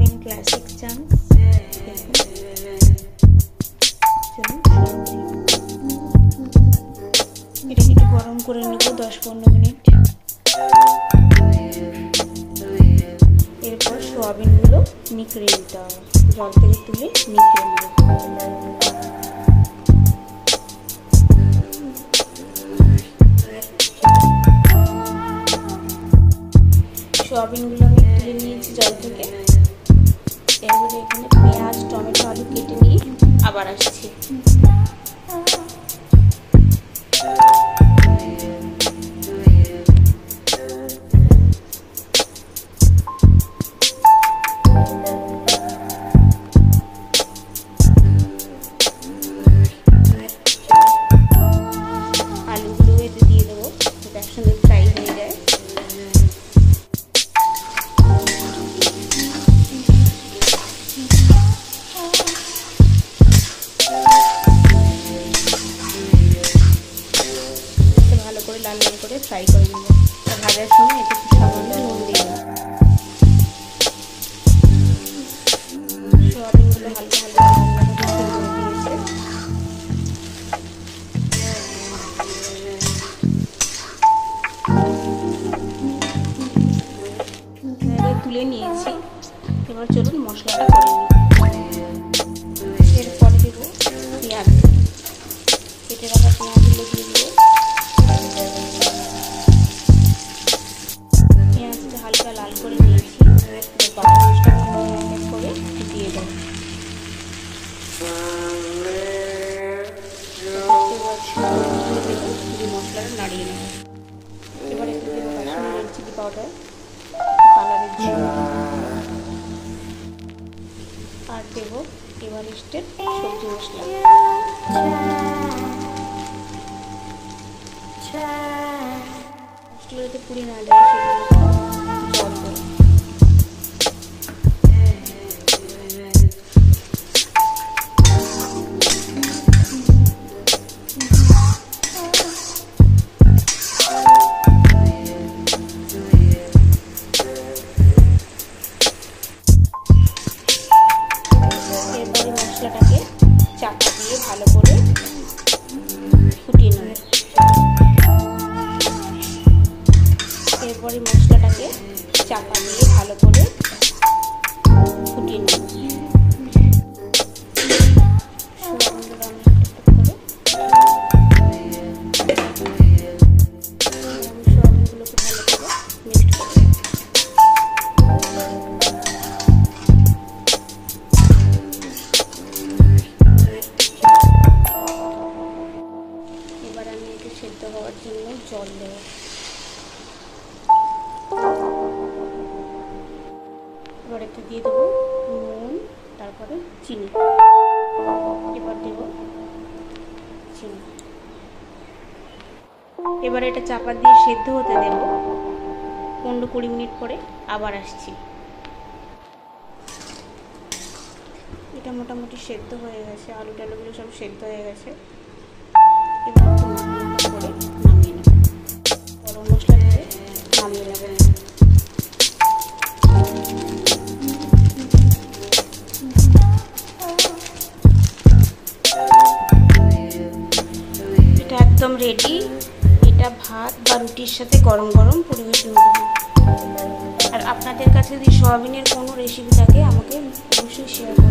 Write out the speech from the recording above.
Soybean classic চান। এটা একটু গরম করে নেব 10-15 মিনিট। এরপর সোয়াবিনগুলো নিকড়ে নিতে হবে, জল থেকে তুলে নিকড়ে নেব। সোয়াবিনগুলো আমি তুলে নিয়েছি জল থেকে। এবারে এখানে পেঁয়াজ, টমেটো, আলু কেটে নিয়ে আবার আসছি। আলুগুলো এতে দিয়ে দেবো, একসঙ্গে ফ্রাই হয়ে যায়। ভালো করে লাল লাল করে ফ্রাই করে নেব। ভাজার সময় এতে একটু সামান্য নুন দিয়ে দেবো। সোয়াবিনগুলো হালকা হালকা লাল লাল করে দিয়েছে। তুলে নিয়েছি। এবার চলুন মশলাটা করে নিই। এরপর দেব পেঁয়াজ, কেটে রাখা পেঁয়াজগুলো দিয়ে দেবো। পেঁয়াজটা হালকা লাল করে নিয়েছি। বাটা মশলাটা এক করে দিয়ে দেবো। মশলাটা নাড়িয়ে নেব। এবার একটু দেবো কাশ্মীরি রেড চিলি পাউডার, কালারের জন্য। আর দেব এভারেস্টের সবজি মশলা। মশলা যাতে পুড়ে না যায় সেজন্য জল দেব। এরপরে মশলাটাকে চাপা দিয়ে ভালো করে ফুটিয়ে নেব। এরপরে মশলাটাকে চাপা দিয়ে ভালো করে ফুটিয়ে নেব। সোয়াবিনগুলোকে ভালো করে মিক্সড করে এবার আমি একটু সেদ্ধ হওয়ার জন্য জল দেব। এবার একটু দিয়ে দেবো নুন, তারপরে চিনি। এবার দেব চিনি। এবার এটা চাপা দিয়ে সেদ্ধ হতে দেব। 15-20 মিনিট পরে আবার আসছি। এটা মোটামুটি সেদ্ধ হয়ে গেছে, আলু টালুগুলো সব সেদ্ধ হয়ে গেছে। এবার একটু নাড়াচাড়া করে নামিয়ে নেব। গরম মশলা দিয়ে নামিয়ে নেব। এটা একদম রেডি। এটা ভাত বা রুটির সাথে গরম গরম পরিবেশন করুন। আর আপনাদের কাছে যদি সোয়াবিনের কোনো রেসিপি থাকে আমাকে অবশ্যই শেয়ার করুন।